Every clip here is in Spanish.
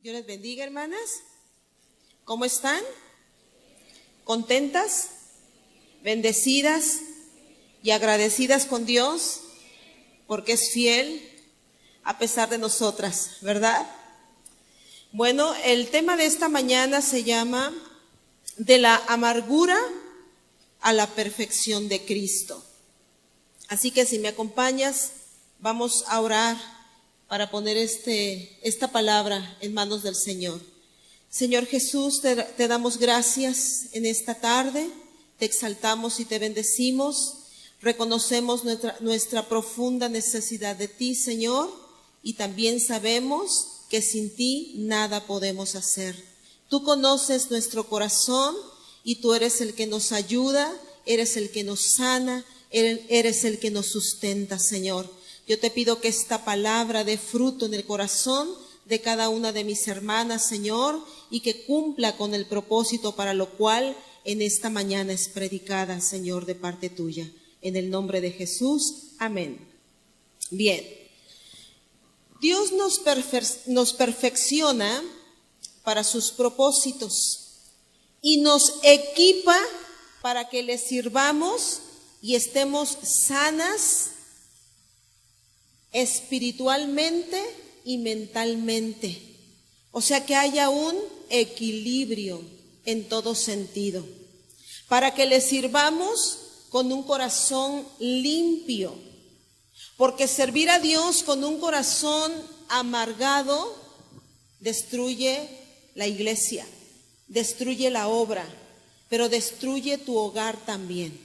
Dios les bendiga, hermanas. ¿Cómo están? ¿Contentas? ¿Bendecidas y agradecidas con Dios? Porque es fiel a pesar de nosotras, ¿verdad? Bueno, el tema de esta mañana se llama de la amargura a la perfección de Cristo. Así que si me acompañas, vamos a orar para poner esta palabra en manos del Señor. Señor Jesús, te damos gracias en esta tarde, te exaltamos y te bendecimos, reconocemos nuestra profunda necesidad de ti, Señor, y también sabemos que sin ti nada podemos hacer. Tú conoces nuestro corazón y tú eres el que nos ayuda, eres el que nos sana, eres el que nos sustenta, Señor. Yo te pido que esta palabra dé fruto en el corazón de cada una de mis hermanas, Señor, y que cumpla con el propósito para lo cual en esta mañana es predicada, Señor, de parte tuya. En el nombre de Jesús, amén. Bien, Dios nos perfecciona para sus propósitos y nos equipa para que le sirvamos y estemos sanas espiritualmente y mentalmente. O sea, que haya un equilibrio en todo sentido, para que le sirvamos con un corazón limpio, porque servir a Dios con un corazón amargado destruye la iglesia, destruye la obra, pero destruye tu hogar también.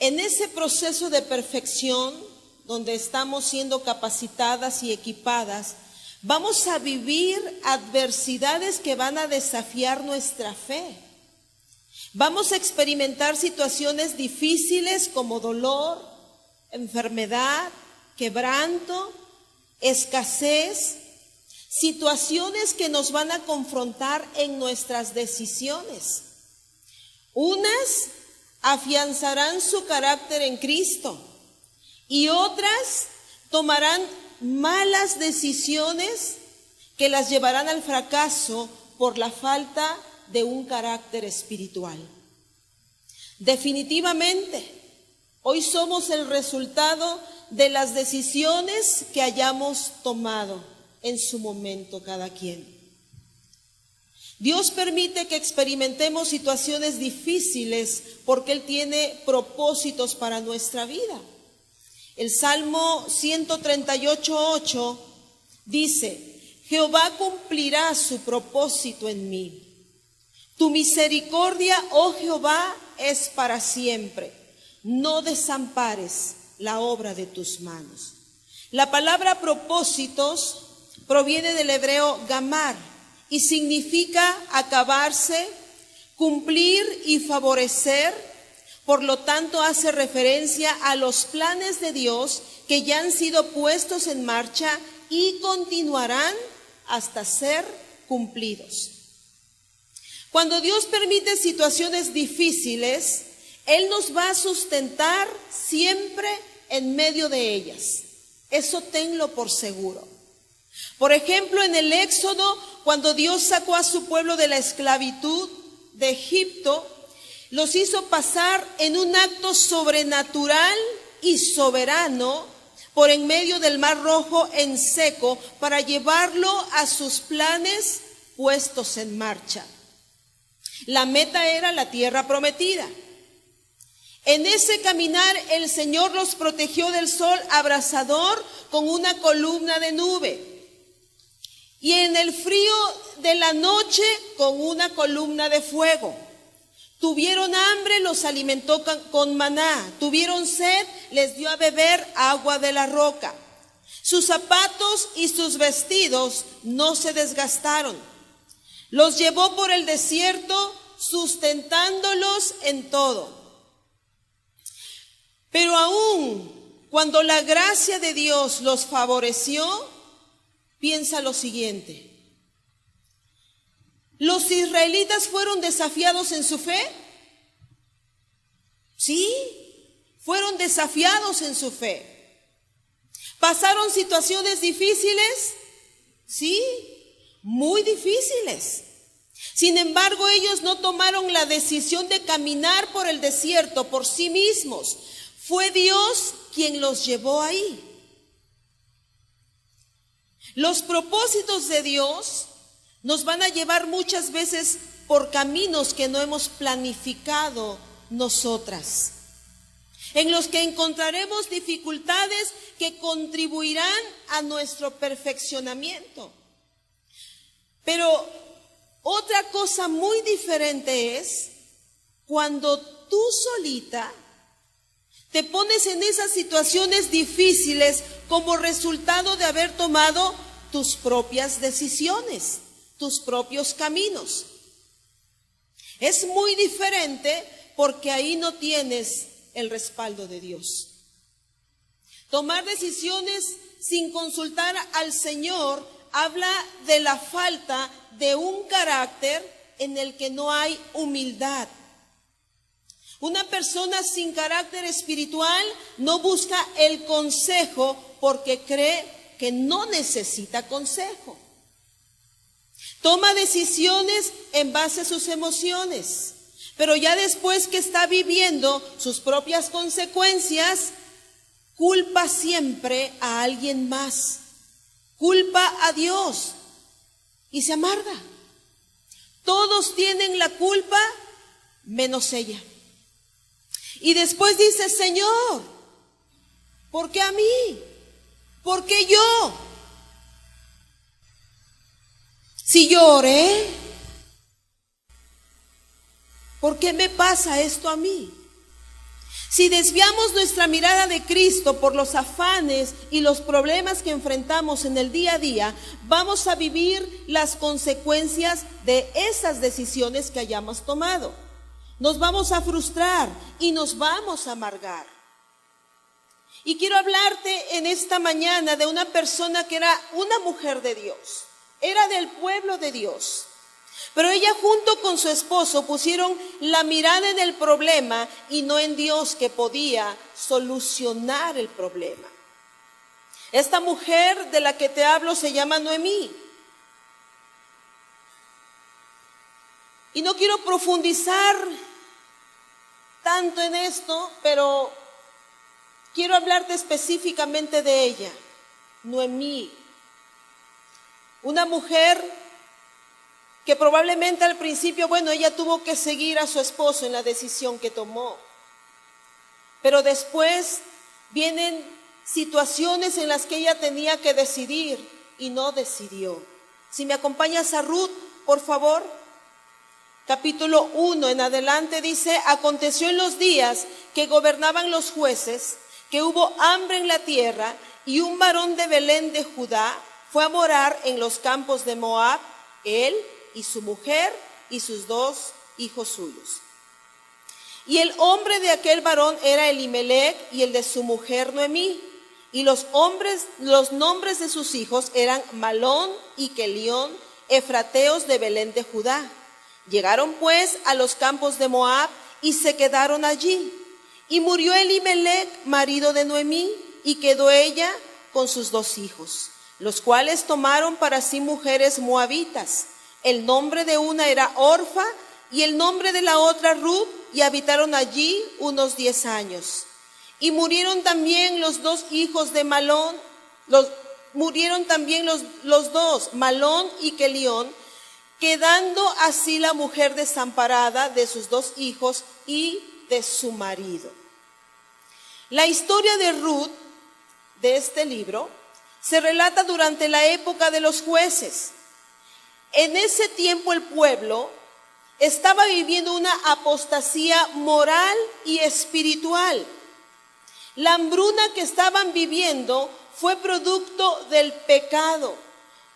En ese proceso de perfección, donde estamos siendo capacitadas y equipadas, vamos a vivir adversidades que van a desafiar nuestra fe. Vamos a experimentar situaciones difíciles como dolor, enfermedad, quebranto, escasez, situaciones que nos van a confrontar en nuestras decisiones. Unas afianzarán su carácter en Cristo y otras tomarán malas decisiones que las llevarán al fracaso por la falta de un carácter espiritual. Definitivamente, hoy somos el resultado de las decisiones que hayamos tomado en su momento cada quien. Dios permite que experimentemos situaciones difíciles porque Él tiene propósitos para nuestra vida. El Salmo 138:8 dice: Jehová cumplirá su propósito en mí. Tu misericordia, oh Jehová, es para siempre. No desampares la obra de tus manos. La palabra propósitos proviene del hebreo gamar y significa acabarse, cumplir y favorecer. Por lo tanto, hace referencia a los planes de Dios que ya han sido puestos en marcha y continuarán hasta ser cumplidos. Cuando Dios permite situaciones difíciles, Él nos va a sustentar siempre en medio de ellas. Eso tenlo por seguro. Por ejemplo, en el Éxodo, cuando Dios sacó a su pueblo de la esclavitud de Egipto, los hizo pasar en un acto sobrenatural y soberano por en medio del Mar Rojo en seco para llevarlo a sus planes puestos en marcha. La meta era la tierra prometida. En ese caminar el Señor los protegió del sol abrasador con una columna de nube. Y en el frío de la noche con una columna de fuego. Tuvieron hambre, los alimentó con maná. Tuvieron sed, les dio a beber agua de la roca. Sus zapatos y sus vestidos no se desgastaron. Los llevó por el desierto, sustentándolos en todo. Pero aún cuando la gracia de Dios los favoreció, piensa lo siguiente: ¿los israelitas fueron desafiados en su fe? Sí, fueron desafiados en su fe. ¿Pasaron situaciones difíciles? Sí, muy difíciles. Sin embargo, ellos no tomaron la decisión de caminar por el desierto por sí mismos. Fue Dios quien los llevó ahí. Los propósitos de Dios nos van a llevar muchas veces por caminos que no hemos planificado nosotras, en los que encontraremos dificultades que contribuirán a nuestro perfeccionamiento. Pero otra cosa muy diferente es cuando tú solita te pones en esas situaciones difíciles como resultado de haber tomado tus propias decisiones, tus propios caminos. Es muy diferente porque ahí no tienes el respaldo de Dios. Tomar decisiones sin consultar al Señor habla de la falta de un carácter en el que no hay humildad. Una persona sin carácter espiritual no busca el consejo porque cree que no necesita consejo. Toma decisiones en base a sus emociones, pero ya después que está viviendo sus propias consecuencias, culpa siempre a alguien más, culpa a Dios y se amarga. Todos tienen la culpa menos ella. Y después dice: Señor, ¿por qué a mí? ¿Por qué yo? Si yo oré, ¿por qué me pasa esto a mí? Si desviamos nuestra mirada de Cristo por los afanes y los problemas que enfrentamos en el día a día, vamos a vivir las consecuencias de esas decisiones que hayamos tomado. Nos vamos a frustrar y nos vamos a amargar. Y quiero hablarte en esta mañana de una persona que era una mujer de Dios, era del pueblo de Dios. Pero ella junto con su esposo pusieron la mirada en el problema y no en Dios, que podía solucionar el problema. Esta mujer de la que te hablo se llama Noemí. Y no quiero profundizar tanto en esto, pero quiero hablarte específicamente de ella, Noemí. Una mujer que probablemente al principio, ella tuvo que seguir a su esposo en la decisión que tomó. Pero después vienen situaciones en las que ella tenía que decidir y no decidió. Si me acompañas a Ruth, por favor. Capítulo 1 en adelante dice: aconteció en los días que gobernaban los jueces, que hubo hambre en la tierra, y un varón de Belén de Judá fue a morar en los campos de Moab, él y su mujer y sus 2 hijos suyos. Y el hombre de aquel varón era Elimelec, y el de su mujer Noemí. Y los nombres de sus hijos eran Malón y Kelión, efrateos de Belén de Judá. Llegaron pues a los campos de Moab y se quedaron allí. Y murió Elimelec, marido de Noemí, y quedó ella con sus 2 hijos, los cuales tomaron para sí mujeres moabitas. El nombre de una era Orfa y el nombre de la otra Ruth, y habitaron allí unos 10 años. Y murieron también los 2 hijos de Malón, murieron también los 2, Malón y Kelión, quedando así la mujer desamparada de sus 2 hijos y de su marido. La historia de Ruth, de este libro, se relata durante la época de los jueces. En ese tiempo el pueblo estaba viviendo una apostasía moral y espiritual. La hambruna que estaban viviendo fue producto del pecado,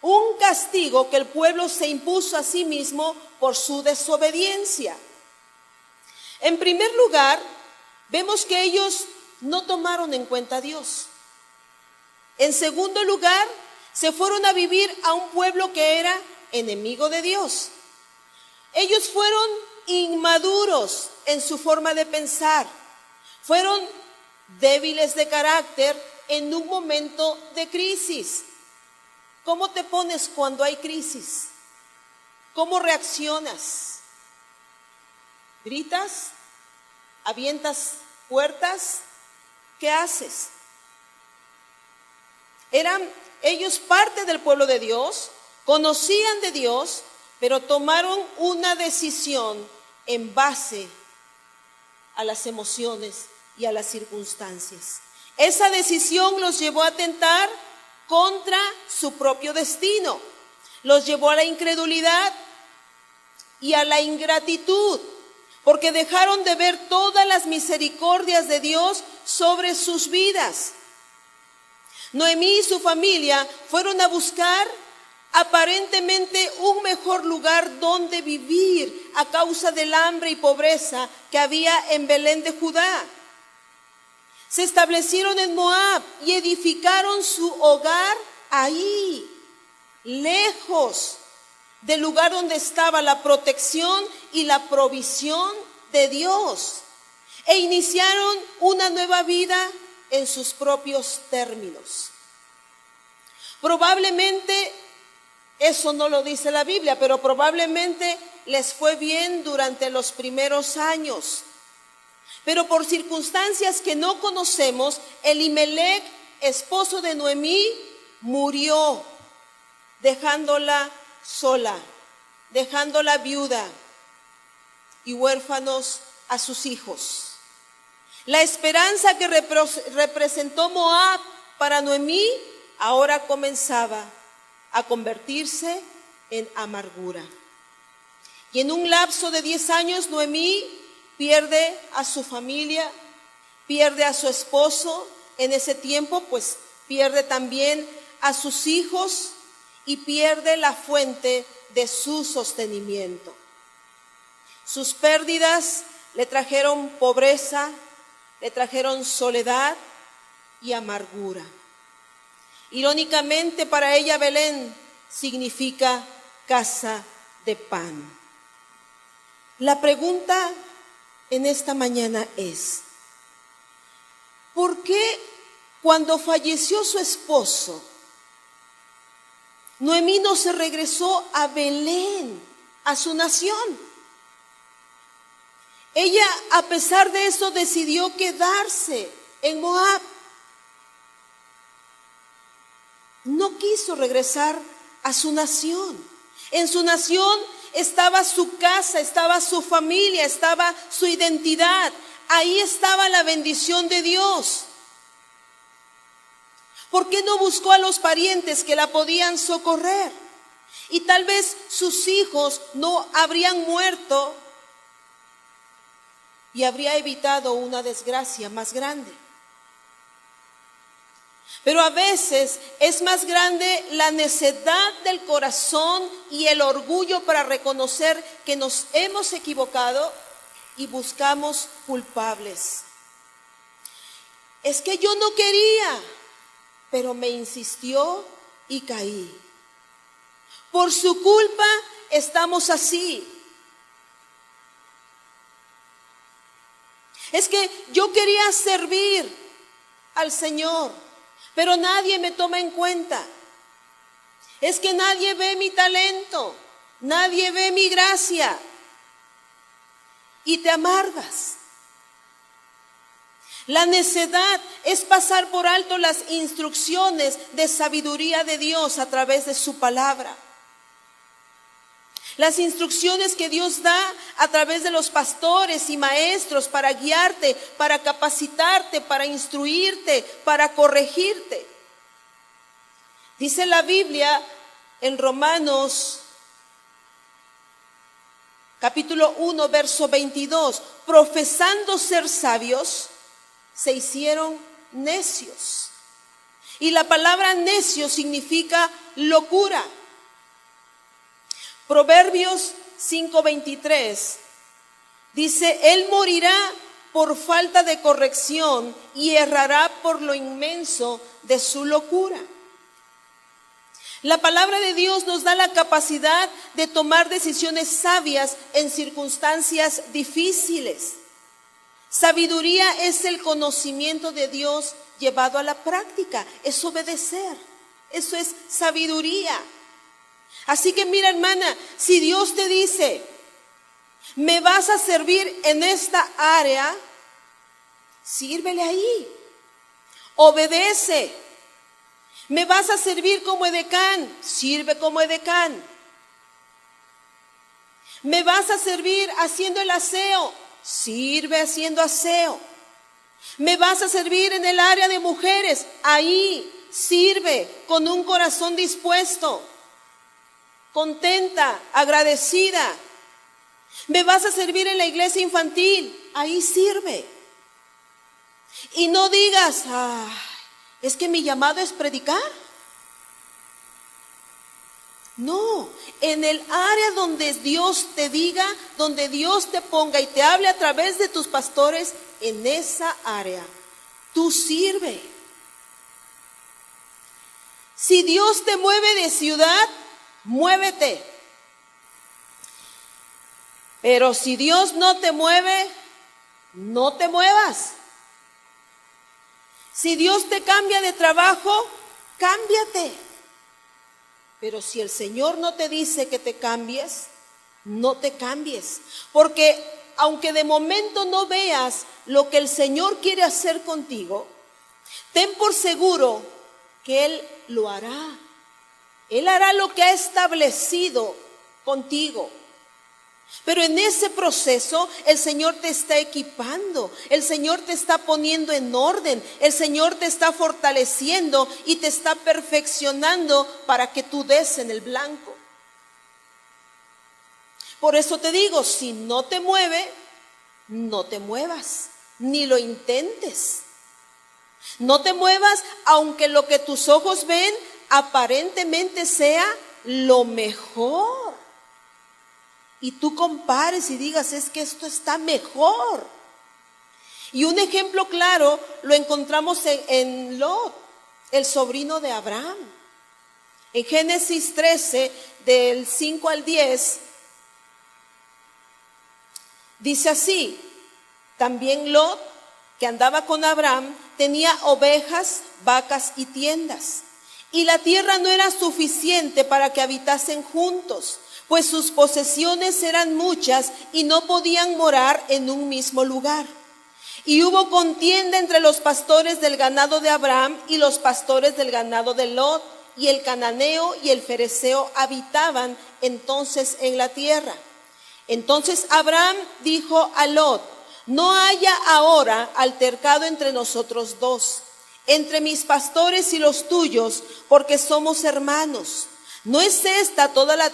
un castigo que el pueblo se impuso a sí mismo por su desobediencia. En primer lugar, vemos que ellos no tomaron en cuenta a Dios. En segundo lugar, se fueron a vivir a un pueblo que era enemigo de Dios. Ellos fueron inmaduros en su forma de pensar, fueron débiles de carácter en un momento de crisis. ¿Cómo te pones cuando hay crisis? ¿Cómo reaccionas? ¿Gritas? ¿Avientas puertas? ¿Qué haces? Eran ellos parte del pueblo de Dios, conocían de Dios, pero tomaron una decisión en base a las emociones y a las circunstancias. Esa decisión los llevó a atentar contra su propio destino, los llevó a la incredulidad y a la ingratitud, porque dejaron de ver todas las misericordias de Dios sobre sus vidas. Noemí y su familia fueron a buscar aparentemente un mejor lugar donde vivir a causa del hambre y pobreza que había en Belén de Judá. Se establecieron en Moab y edificaron su hogar ahí, lejos del lugar donde estaba la protección y la provisión de Dios, e iniciaron una nueva vida en sus propios términos. Probablemente, eso no lo dice la Biblia, pero probablemente les fue bien durante los primeros años. Pero por circunstancias que no conocemos, Elimelec, esposo de Noemí, murió, dejándola sola, dejándola viuda y huérfanos a sus hijos. La esperanza que representó Moab para Noemí ahora comenzaba a convertirse en amargura. Y en un lapso de 10 años, Noemí pierde a su familia, pierde a su esposo. En ese tiempo, pues, pierde también a sus hijos y pierde la fuente de su sostenimiento. Sus pérdidas le trajeron pobreza, le trajeron soledad y amargura. Irónicamente, para ella Belén significa casa de pan. La pregunta en esta mañana es, ¿por qué cuando falleció su esposo, Noemí no se regresó a Belén, a su nación? Ella, a pesar de eso, decidió quedarse en Moab. No quiso regresar a su nación. En su nación estaba su casa, estaba su familia, estaba su identidad. Ahí estaba la bendición de Dios. ¿Por qué no buscó a los parientes que la podían socorrer? Y tal vez sus hijos no habrían muerto y habría evitado una desgracia más grande. Pero a veces es más grande la necedad del corazón y el orgullo para reconocer que nos hemos equivocado y buscamos culpables. Es que yo no quería, pero me insistió y caí. Por su culpa estamos así. Es que yo quería servir al Señor, pero nadie me toma en cuenta. Es que nadie ve mi talento, nadie ve mi gracia. Y te amargas. La necedad es pasar por alto las instrucciones de sabiduría de Dios a través de su palabra. Las instrucciones que Dios da a través de los pastores y maestros para guiarte, para capacitarte, para instruirte, para corregirte. Dice la Biblia en Romanos capítulo 1, verso 22, profesando ser sabios, se hicieron necios. Y la palabra necio significa locura. Proverbios 5:23 dice, él morirá por falta de corrección y errará por lo inmenso de su locura. La palabra de Dios nos da la capacidad de tomar decisiones sabias en circunstancias difíciles. Sabiduría es el conocimiento de Dios llevado a la práctica, es obedecer, Eso es sabiduría. Así que mira, hermana, si Dios te dice, me vas a servir en esta área, sírvele ahí. Obedece. Me vas a servir como edecán, sirve como edecán. Me vas a servir haciendo el aseo, sirve haciendo aseo. Me vas a servir en el área de mujeres, ahí sirve con un corazón dispuesto, contenta, agradecida. Me vas a servir en la iglesia infantil, ahí sirve. Y no digas, es que mi llamado es predicar. No, en el área donde Dios te diga, donde Dios te ponga y te hable a través de tus pastores, en esa área, tú sirve. Si Dios te mueve de ciudad, muévete. Pero si Dios no te mueve, no te muevas. Si Dios te cambia de trabajo, cámbiate. Pero si el Señor no te dice que te cambies, no te cambies. Porque aunque de momento no veas lo que el Señor quiere hacer contigo, ten por seguro que Él lo hará. Él hará lo que ha establecido contigo. Pero en ese proceso el Señor te está equipando, el Señor te está poniendo en orden, el Señor te está fortaleciendo y te está perfeccionando para que tú des en el blanco. Por eso te digo, si no te mueve, no te muevas, ni lo intentes. No te muevas aunque lo que tus ojos ven aparentemente sea lo mejor. Y tú compares y digas, es que esto está mejor. Y un ejemplo claro lo encontramos en Lot, el sobrino de Abraham. En Génesis 13, del 5 al 10, dice así: también Lot, que andaba con Abraham, tenía ovejas, vacas y tiendas. Y la tierra no era suficiente para que habitasen juntos, pues sus posesiones eran muchas y no podían morar en un mismo lugar. Y hubo contienda entre los pastores del ganado de Abraham y los pastores del ganado de Lot, y el cananeo y el fereceo habitaban entonces en la tierra. Entonces Abraham dijo a Lot: no haya ahora altercado entre nosotros dos, entre mis pastores y los tuyos, porque somos hermanos. ¿No está toda la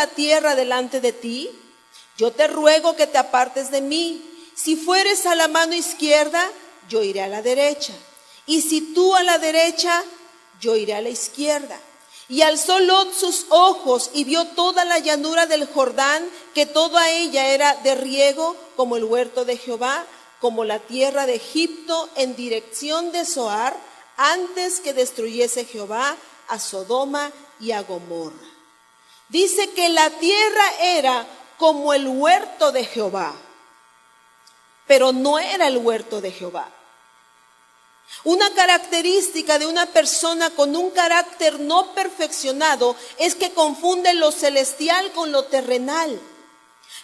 tierra delante de ti? Yo te ruego que te apartes de mí. Si fueres a la mano izquierda, yo iré a la derecha. Y si tú a la derecha, yo iré a la izquierda. Y alzó Lot sus ojos y vio toda la llanura del Jordán, que toda ella era de riego, como el huerto de Jehová, como la tierra de Egipto, en dirección de Zoar, antes que destruyese Jehová a Sodoma y a Gomorra. Dice que la tierra era como el huerto de Jehová, pero no era el huerto de Jehová. Una característica de una persona con un carácter no perfeccionado es que confunde lo celestial con lo terrenal,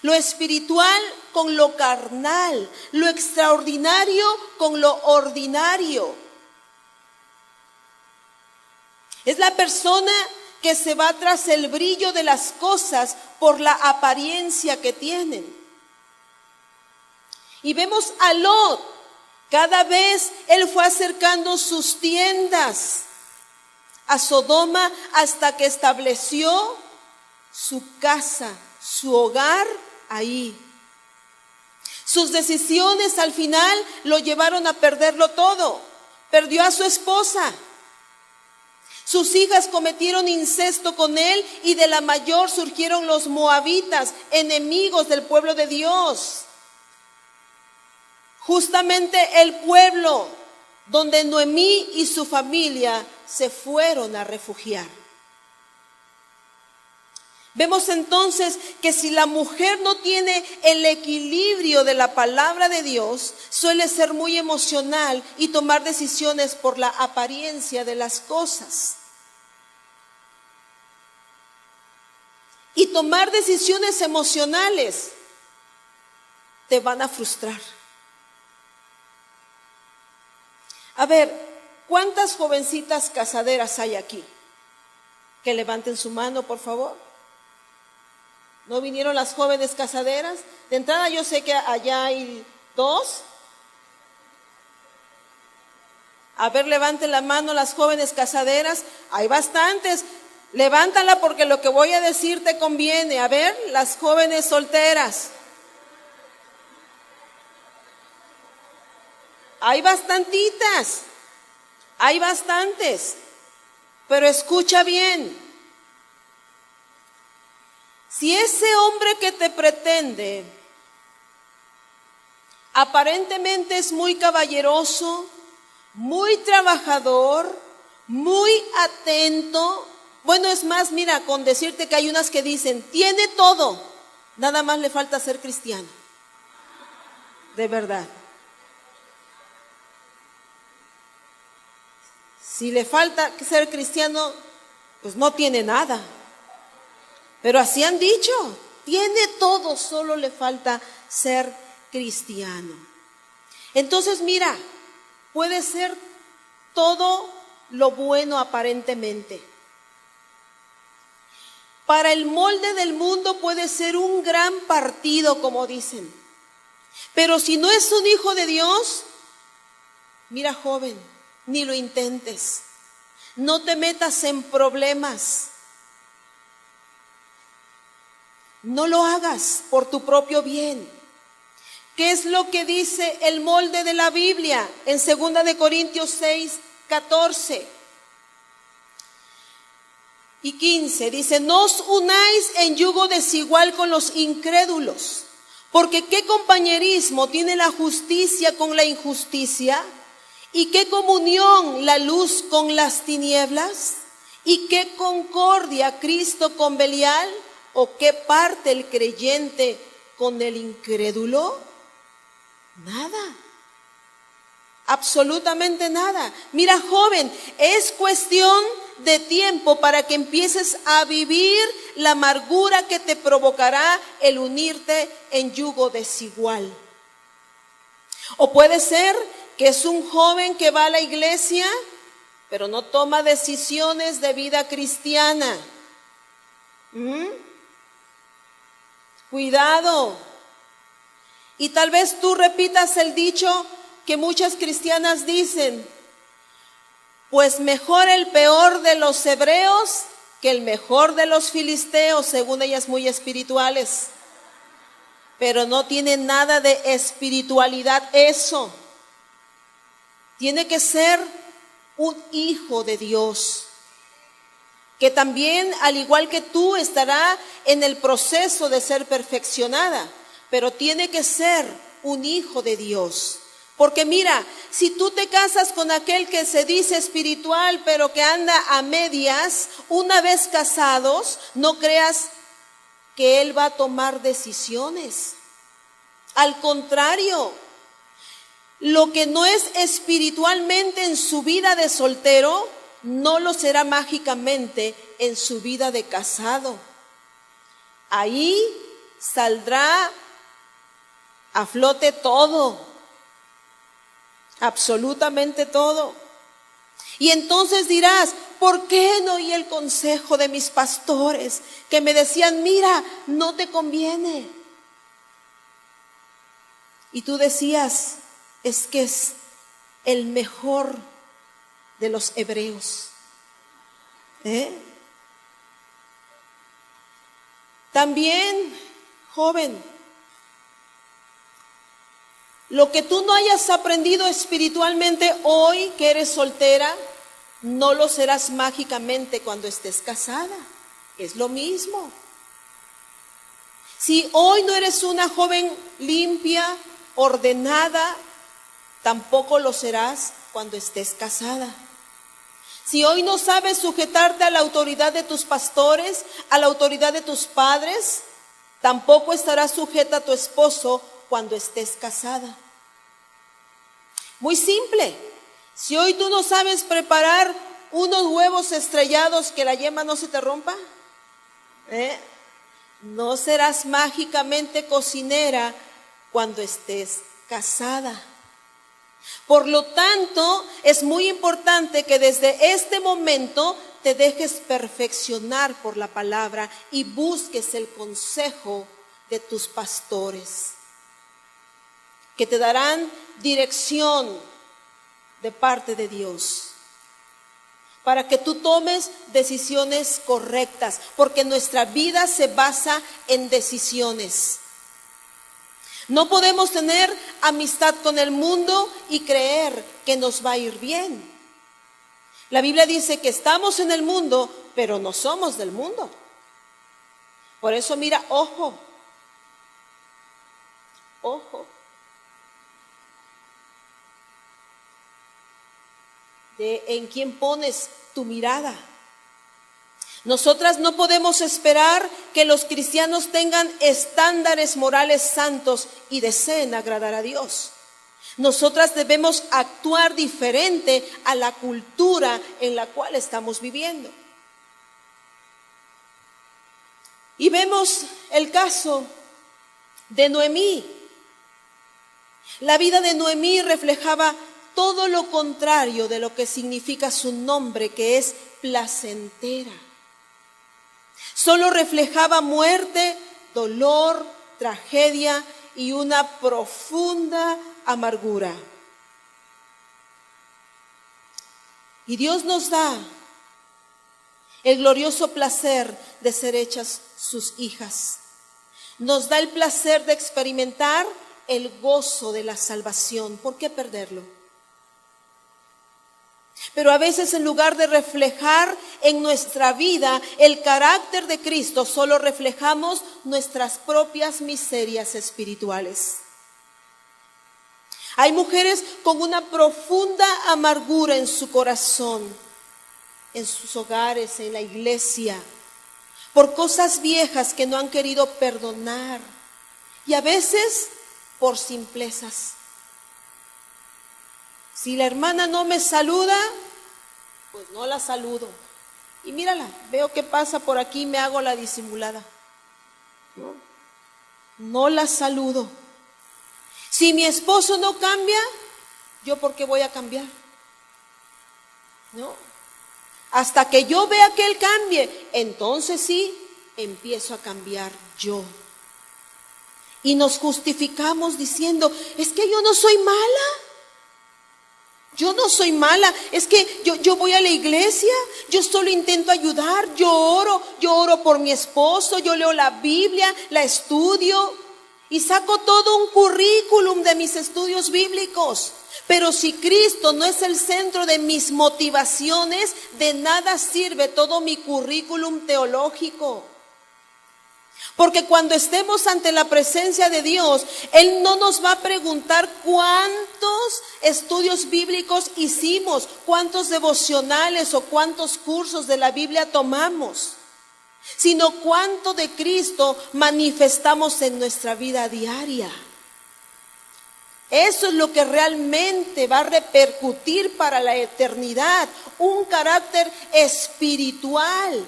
lo espiritual con lo carnal, lo extraordinario con lo ordinario. Es la persona que se va tras el brillo de las cosas por la apariencia que tienen. Y vemos a Lot, cada vez él fue acercando sus tiendas a Sodoma hasta que estableció su casa, su hogar ahí. Sus decisiones al final lo llevaron a perderlo todo. Perdió a su esposa. Sus hijas cometieron incesto con él y de la mayor surgieron los moabitas, enemigos del pueblo de Dios. Justamente el pueblo donde Noemí y su familia se fueron a refugiar. Vemos entonces que si la mujer no tiene el equilibrio de la palabra de Dios, suele ser muy emocional y tomar decisiones por la apariencia de las cosas. Y tomar decisiones emocionales te van a frustrar. A ver, ¿cuántas jovencitas casaderas hay aquí? Que levanten su mano, por favor. ¿No vinieron las jóvenes casaderas? De entrada yo sé que allá hay 2. A ver, levanten la mano las jóvenes casaderas. Hay bastantes. Levántala porque lo que voy a decir te conviene. A ver, las jóvenes solteras. Hay bastantitas. Hay bastantes. Pero escucha bien. Si ese hombre que te pretende aparentemente es muy caballeroso, muy trabajador, muy atento, bueno, es más, mira, con decirte que hay unas que dicen, tiene todo, nada más le falta ser cristiano. De verdad. Si le falta ser cristiano, pues no tiene nada. Pero así han dicho, tiene todo, solo le falta ser cristiano. Entonces mira, puede ser todo lo bueno aparentemente. Para el molde del mundo puede ser un gran partido, como dicen. Pero si no es un hijo de Dios, mira joven, ni lo intentes. No te metas en problemas. No lo hagas por tu propio bien. ¿Qué es lo que dice el molde de la Biblia en 2 de Corintios 6, 14 y 15? Dice, no os unáis en yugo desigual con los incrédulos, porque ¿qué compañerismo tiene la justicia con la injusticia? ¿Y qué comunión la luz con las tinieblas? ¿Y qué concordia Cristo con Belial? ¿O qué parte el creyente con el incrédulo? Nada. Absolutamente nada. Mira, joven, es cuestión de tiempo para que empieces a vivir la amargura que te provocará el unirte en yugo desigual. O puede ser que es un joven que va a la iglesia, pero no toma decisiones de vida cristiana. Cuidado. Y tal vez tú repitas el dicho que muchas cristianas dicen, pues mejor el peor de los hebreos que el mejor de los filisteos, según ellas muy espirituales. Pero no tiene nada de espiritualidad eso. Tiene que ser un hijo de Dios, que también, al igual que tú, estará en el proceso de ser perfeccionada, pero tiene que ser un hijo de Dios. Porque mira, si tú te casas con aquel que se dice espiritual, pero que anda a medias, una vez casados, no creas que él va a tomar decisiones. Al contrario, lo que no es espiritualmente en su vida de soltero, no lo será mágicamente en su vida de casado. Ahí saldrá a flote todo, absolutamente todo. Y entonces dirás, ¿por qué no oí el consejo de mis pastores que me decían, mira, no te conviene? Y tú decías, es que es el mejor de los hebreos. También, joven, lo que tú no hayas aprendido espiritualmente hoy que eres soltera, no lo serás mágicamente cuando estés casada. Es lo mismo. Si hoy no eres una joven limpia, ordenada, tampoco lo serás cuando estés casada. Si hoy no sabes sujetarte a la autoridad de tus pastores, a la autoridad de tus padres, tampoco estarás sujeta a tu esposo cuando estés casada. Muy simple. Si hoy tú no sabes preparar unos huevos estrellados que la yema no se te rompa, no serás mágicamente cocinera cuando estés casada. Por lo tanto, es muy importante que desde este momento te dejes perfeccionar por la palabra y busques el consejo de tus pastores, que te darán dirección de parte de Dios, para que tú tomes decisiones correctas, porque nuestra vida se basa en decisiones. No podemos tener amistad con el mundo y creer que nos va a ir bien. La Biblia dice que estamos en el mundo, pero no somos del mundo. Por eso mira, ojo, de en quién pones tu mirada. Nosotras no podemos esperar que los cristianos tengan estándares morales santos y deseen agradar a Dios. Nosotras debemos actuar diferente a la cultura en la cual estamos viviendo. Y vemos el caso de Noemí. La vida de Noemí reflejaba todo lo contrario de lo que significa su nombre, que es placentera. Solo reflejaba muerte, dolor, tragedia y una profunda amargura. Y Dios nos da el glorioso placer de ser hechas sus hijas. Nos da el placer de experimentar el gozo de la salvación. ¿Por qué perderlo? Pero a veces, en lugar de reflejar en nuestra vida el carácter de Cristo, solo reflejamos nuestras propias miserias espirituales. Hay mujeres con una profunda amargura en su corazón, en sus hogares, en la iglesia, por cosas viejas que no han querido perdonar, y a veces por simplezas. Si la hermana no me saluda, pues no la saludo. Y mírala, veo que pasa por aquí y me hago la disimulada. No la saludo. Si mi esposo no cambia, ¿yo por qué voy a cambiar? No. Hasta que yo vea que él cambie, entonces sí, empiezo a cambiar yo. Y nos justificamos diciendo, es que yo no soy mala. Yo no soy mala, es que yo voy a la iglesia, yo solo intento ayudar, yo oro por mi esposo, yo leo la Biblia, la estudio y saco todo un currículum de mis estudios bíblicos. Pero si Cristo no es el centro de mis motivaciones, de nada sirve todo mi currículum teológico. Porque cuando estemos ante la presencia de Dios, Él no nos va a preguntar cuántos estudios bíblicos hicimos, cuántos devocionales o cuántos cursos de la Biblia tomamos, sino cuánto de Cristo manifestamos en nuestra vida diaria. Eso es lo que realmente va a repercutir para la eternidad, un carácter espiritual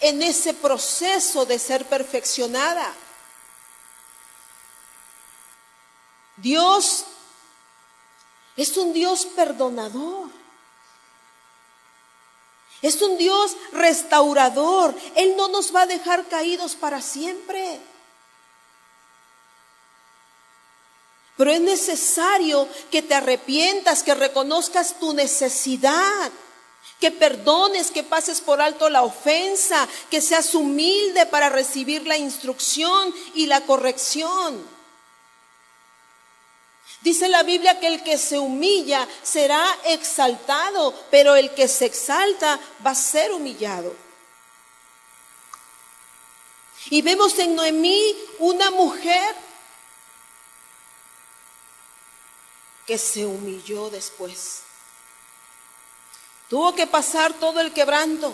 en ese proceso de ser perfeccionada. Dios es un Dios perdonador. Es un Dios restaurador. Él no nos va a dejar caídos para siempre. Pero es necesario que te arrepientas, que reconozcas tu necesidad, que perdones, que pases por alto la ofensa, que seas humilde para recibir la instrucción y la corrección. Dice la Biblia que el que se humilla será exaltado, pero el que se exalta va a ser humillado. Y vemos en Noemí una mujer que se humilló después. Tuvo que pasar todo el quebranto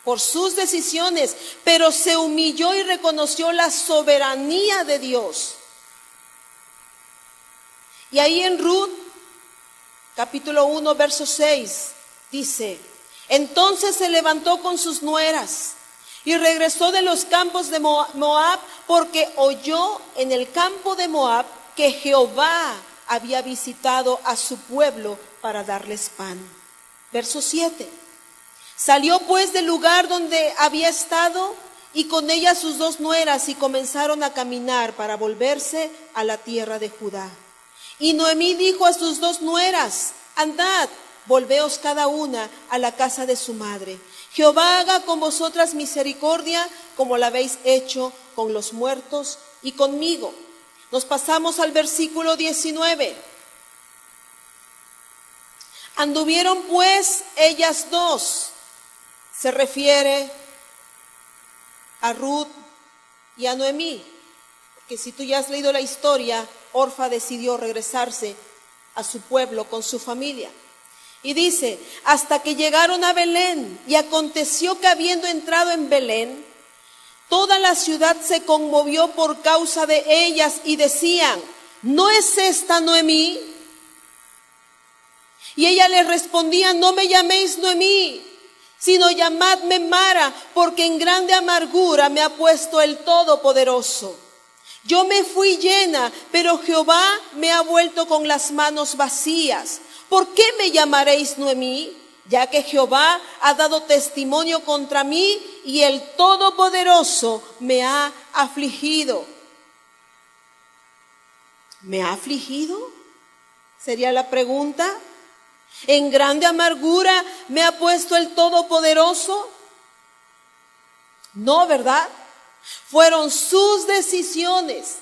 por sus decisiones, pero se humilló y reconoció la soberanía de Dios. Y ahí en Ruth, capítulo 1, verso 6, dice: entonces se levantó con sus nueras y regresó de los campos de Moab, porque oyó en el campo de Moab que Jehová había visitado a su pueblo para darles pan. Verso 7. Salió pues del lugar donde había estado y con ella sus 2 nueras y comenzaron a caminar para volverse a la tierra de Judá. Y Noemí dijo a sus 2 nueras: andad, volveos cada una a la casa de su madre. Jehová haga con vosotras misericordia como la habéis hecho con los muertos y conmigo. Nos pasamos al versículo 19. Anduvieron pues ellas 2. Se refiere a Ruth y a Noemí, porque si tú ya has leído la historia, Orfa decidió regresarse a su pueblo con su familia. Y dice: hasta que llegaron a Belén, y aconteció que habiendo entrado en Belén, toda la ciudad se conmovió por causa de ellas y decían: ¿no es esta Noemí? Y ella les respondía: no me llaméis Noemí, sino llamadme Mara, porque en grande amargura me ha puesto el Todopoderoso. Yo me fui llena, pero Jehová me ha vuelto con las manos vacías. ¿Por qué me llamaréis Noemí? Ya que Jehová ha dado testimonio contra mí y el Todopoderoso me ha afligido. ¿Me ha afligido? Sería la pregunta. ¿En grande amargura me ha puesto el Todopoderoso? No, ¿verdad? Fueron sus decisiones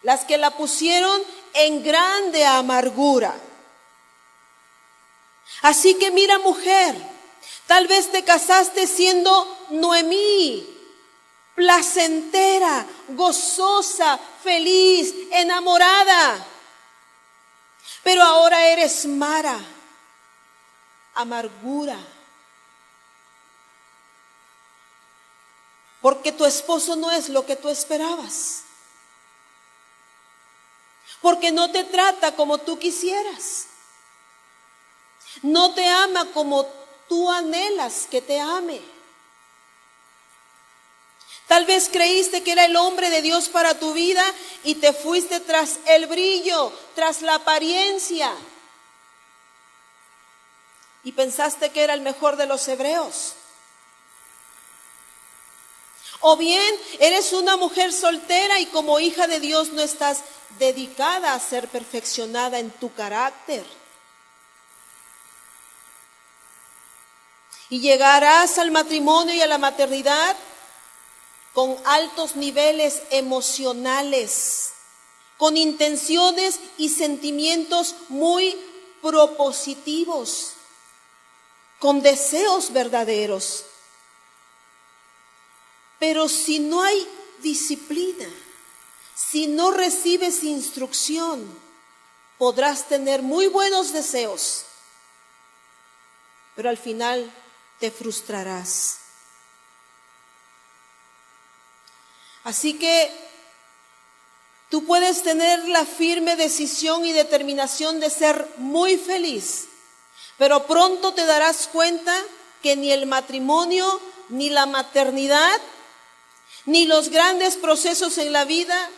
las que la pusieron en grande amargura. Así que mira, mujer, tal vez te casaste siendo Noemí, placentera, gozosa, feliz, enamorada. Pero ahora eres Mara, amargura. Porque tu esposo no es lo que tú esperabas. Porque no te trata como tú quisieras. No te ama como tú anhelas que te ame. Tal vez creíste que era el hombre de Dios para tu vida y te fuiste tras el brillo, tras la apariencia. Y pensaste que era el mejor de los hebreos. O bien eres una mujer soltera y como hija de Dios no estás dedicada a ser perfeccionada en tu carácter. Y llegarás al matrimonio y a la maternidad con altos niveles emocionales, con intenciones y sentimientos muy propositivos, con deseos verdaderos. Pero si no hay disciplina, si no recibes instrucción, podrás tener muy buenos deseos, pero al final te frustrarás. Así que tú puedes tener la firme decisión y determinación de ser muy feliz, pero pronto te darás cuenta que ni el matrimonio, ni la maternidad, ni los grandes procesos en la vida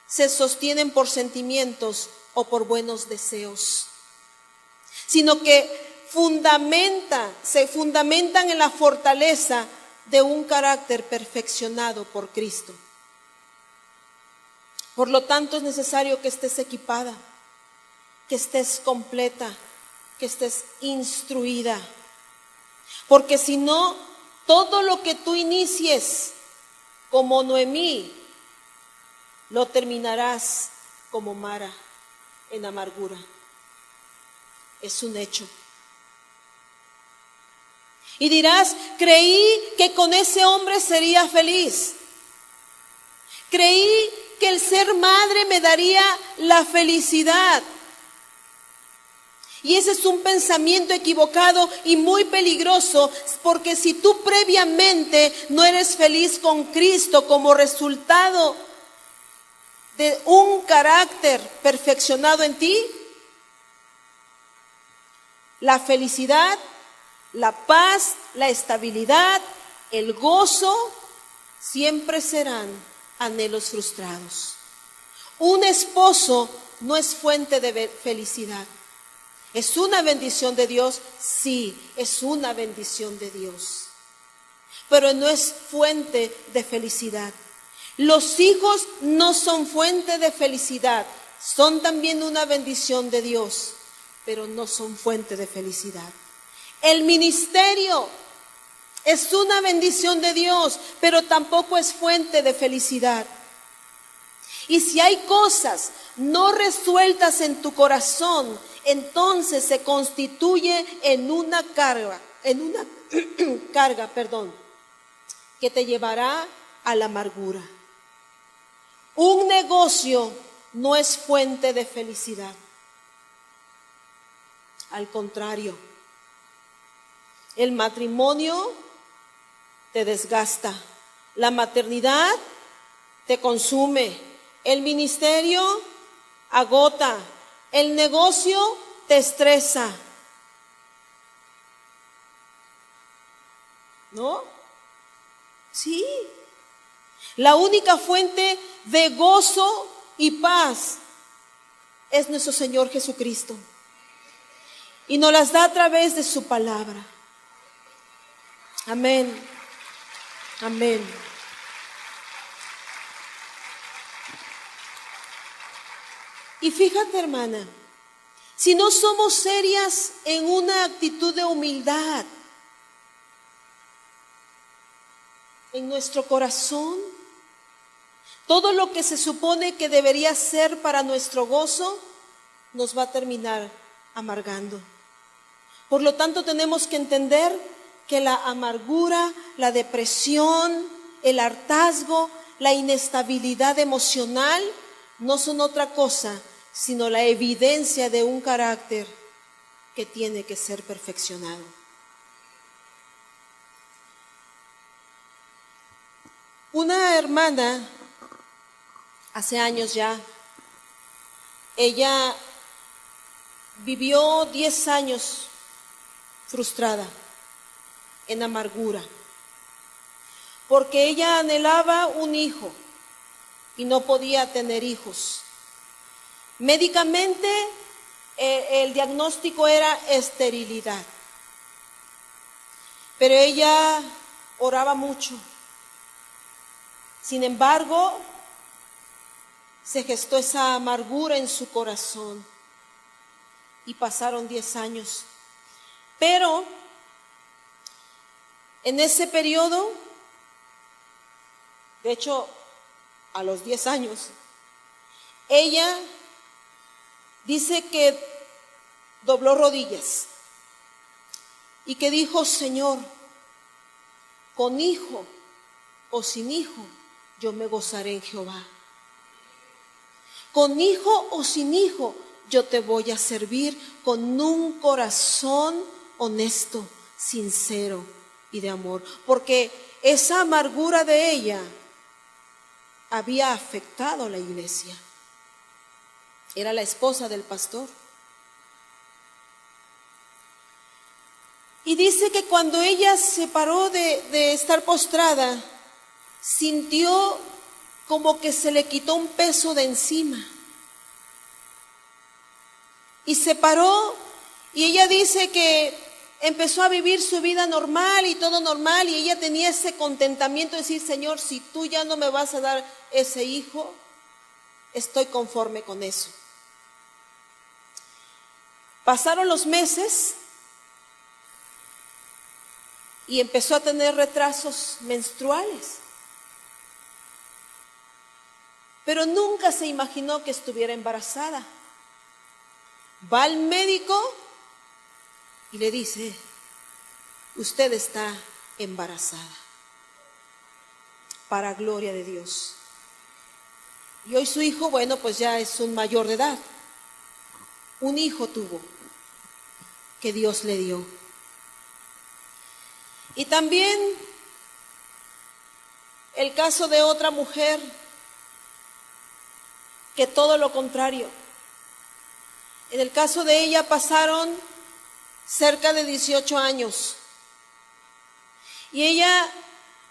se sostienen por sentimientos o por buenos deseos, sino que se fundamentan en la fortaleza de un carácter perfeccionado por Cristo. Por lo tanto, es necesario que estés equipada, que estés completa, que estés instruida. Porque si no, todo lo que tú inicies como Noemí, lo terminarás como Mara, en amargura. Es un hecho. Y dirás: creí que con ese hombre sería feliz. Creí que el ser madre me daría la felicidad. Y ese es un pensamiento equivocado y muy peligroso, porque si tú previamente no eres feliz con Cristo como resultado de un carácter perfeccionado en ti, la felicidad, la paz, la estabilidad, el gozo, siempre serán anhelos frustrados. Un esposo no es fuente de felicidad. ¿Es una bendición de Dios? Sí, es una bendición de Dios. Pero no es fuente de felicidad. Los hijos no son fuente de felicidad. Son también una bendición de Dios, pero no son fuente de felicidad. El ministerio es una bendición de Dios, pero tampoco es fuente de felicidad. Y si hay cosas no resueltas en tu corazón, entonces se constituye en una carga, que te llevará a la amargura. Un negocio no es fuente de felicidad. Al contrario, el matrimonio te desgasta, la maternidad te consume, el ministerio agota, el negocio te estresa. ¿No? Sí. La única fuente de gozo y paz es nuestro Señor Jesucristo. Y nos las da a través de su palabra. Amén. Amén. Y fíjate, hermana, si no somos serias en una actitud de humildad en nuestro corazón, todo lo que se supone que debería ser para nuestro gozo nos va a terminar amargando. Por lo tanto, tenemos que entender que la amargura, la depresión, el hartazgo, la inestabilidad emocional no son otra cosa sino la evidencia de un carácter que tiene que ser perfeccionado. Una hermana, hace años ya, ella vivió 10 años frustrada, en amargura, porque ella anhelaba un hijo y no podía tener hijos. Médicamente, el diagnóstico era esterilidad, pero ella oraba mucho. Sin embargo, se gestó esa amargura en su corazón y pasaron 10 años. Pero en ese periodo, de hecho, a los 10 años, ella dice que dobló rodillas y que dijo: Señor, con hijo o sin hijo, yo me gozaré en Jehová. Con hijo o sin hijo, yo te voy a servir con un corazón honesto, sincero y de amor. Porque esa amargura de ella había afectado a la iglesia. Era la esposa del pastor. Y dice que cuando ella se paró de estar postrada, sintió como que se le quitó un peso de encima. Y se paró y ella dice que empezó a vivir su vida normal y todo normal, y ella tenía ese contentamiento de decir: Señor, si tú ya no me vas a dar ese hijo, estoy conforme con eso. Pasaron los meses y empezó a tener retrasos menstruales, pero nunca se imaginó que estuviera embarazada. Va al médico y le dice: usted está embarazada, para gloria de Dios. Y hoy su hijo, bueno, pues ya es un mayor de edad. Un hijo tuvo. que Dios le dio. Y también el caso de otra mujer que todo lo contrario. En el caso de ella pasaron cerca de 18 años. Y ella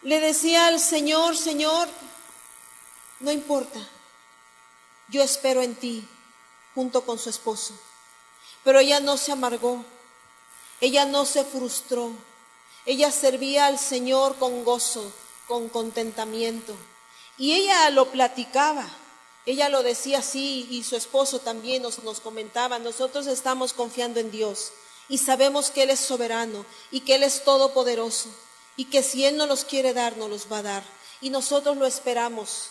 le decía al Señor, Señor, no importa, yo espero en ti, junto con su esposo. Pero ella no se amargó, ella no se frustró, ella servía al Señor con gozo, con contentamiento. Y ella lo platicaba, ella lo decía así, y su esposo también nos comentaba, nosotros estamos confiando en Dios y sabemos que Él es soberano y que Él es todopoderoso y que si Él nos los quiere dar, nos los va a dar. Y nosotros lo esperamos.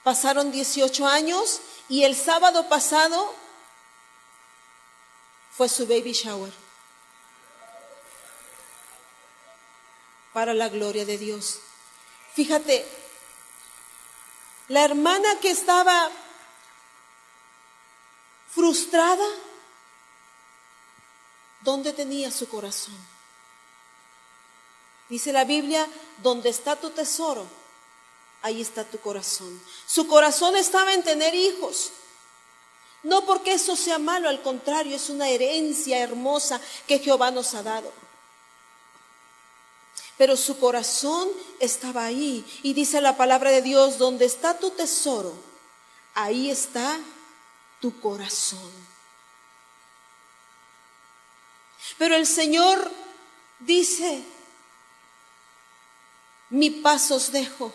Pasaron 18 años y el sábado pasado fue su baby shower. Para la gloria de Dios. Fíjate, la hermana que estaba frustrada, ¿dónde tenía su corazón? Dice la Biblia, donde está tu tesoro, ahí está tu corazón. Su corazón estaba en tener hijos. No porque eso sea malo, al contrario, es una herencia hermosa que Jehová nos ha dado. Pero su corazón estaba ahí. Y dice la palabra de Dios, donde está tu tesoro, ahí está tu corazón. Pero el Señor dice, mi paz os dejo,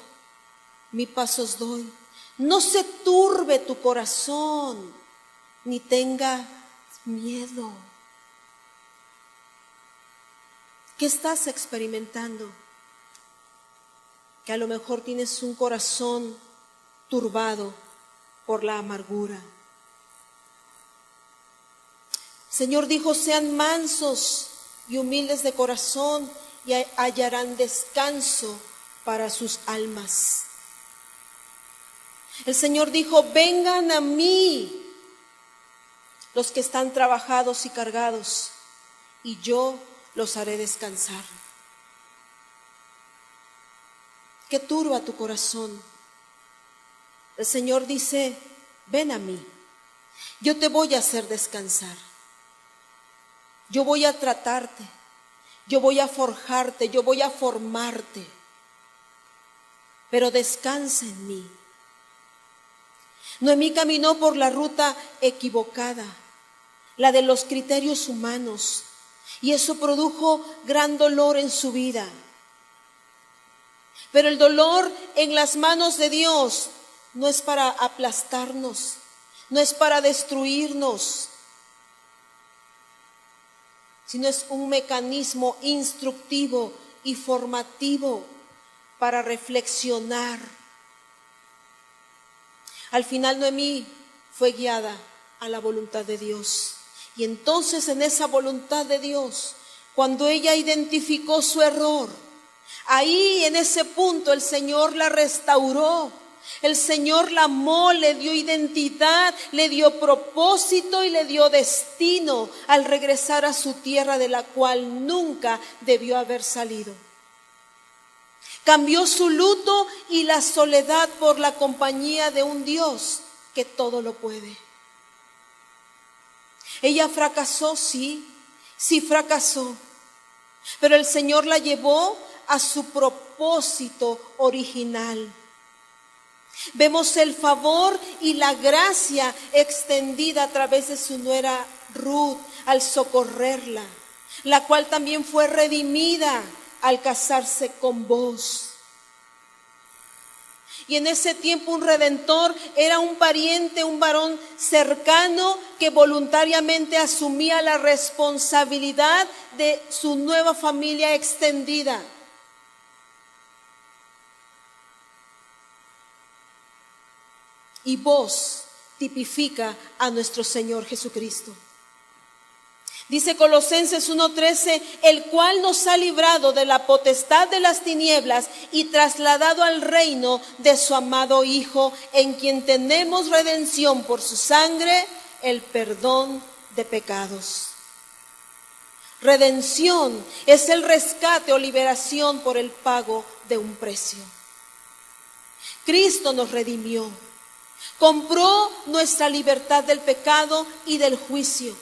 mi paz os doy. No se turbe tu corazón, ni tenga miedo. ¿Qué estás experimentando? Que a lo mejor tienes un corazón turbado por la amargura. El Señor dijo, sean mansos y humildes de corazón y hallarán descanso para sus almas. El Señor dijo, vengan a mí los que están trabajados y cargados, y yo los haré descansar. ¿Qué turba tu corazón? El Señor dice, ven a mí, yo te voy a hacer descansar. Yo voy a tratarte, yo voy a forjarte, yo voy a formarte, pero descansa en mí. Noemí caminó por la ruta equivocada, la de los criterios humanos, y eso produjo gran dolor en su vida. Pero el dolor en las manos de Dios no es para aplastarnos, no es para destruirnos, sino es un mecanismo instructivo y formativo para reflexionar. Al final Noemí fue guiada a la voluntad de Dios. Y entonces en esa voluntad de Dios, cuando ella identificó su error, ahí en ese punto el Señor la restauró. El Señor la amó, le dio identidad, le dio propósito y le dio destino al regresar a su tierra de la cual nunca debió haber salido. Cambió su luto y la soledad por la compañía de un Dios que todo lo puede. Ella fracasó, sí fracasó, pero el Señor la llevó a su propósito original. Vemos el favor y la gracia extendida a través de su nuera Ruth al socorrerla, la cual también fue redimida al casarse con Boaz. Y en ese tiempo un redentor era un pariente, un varón cercano que voluntariamente asumía la responsabilidad de su nueva familia extendida. Y Boaz tipifica a nuestro Señor Jesucristo. Dice Colosenses 1:13, el cual nos ha librado de la potestad de las tinieblas y trasladado al reino de su amado Hijo, en quien tenemos redención por su sangre, el perdón de pecados. Redención es el rescate o liberación por el pago de un precio. Cristo nos redimió, compró nuestra libertad del pecado y del juicio,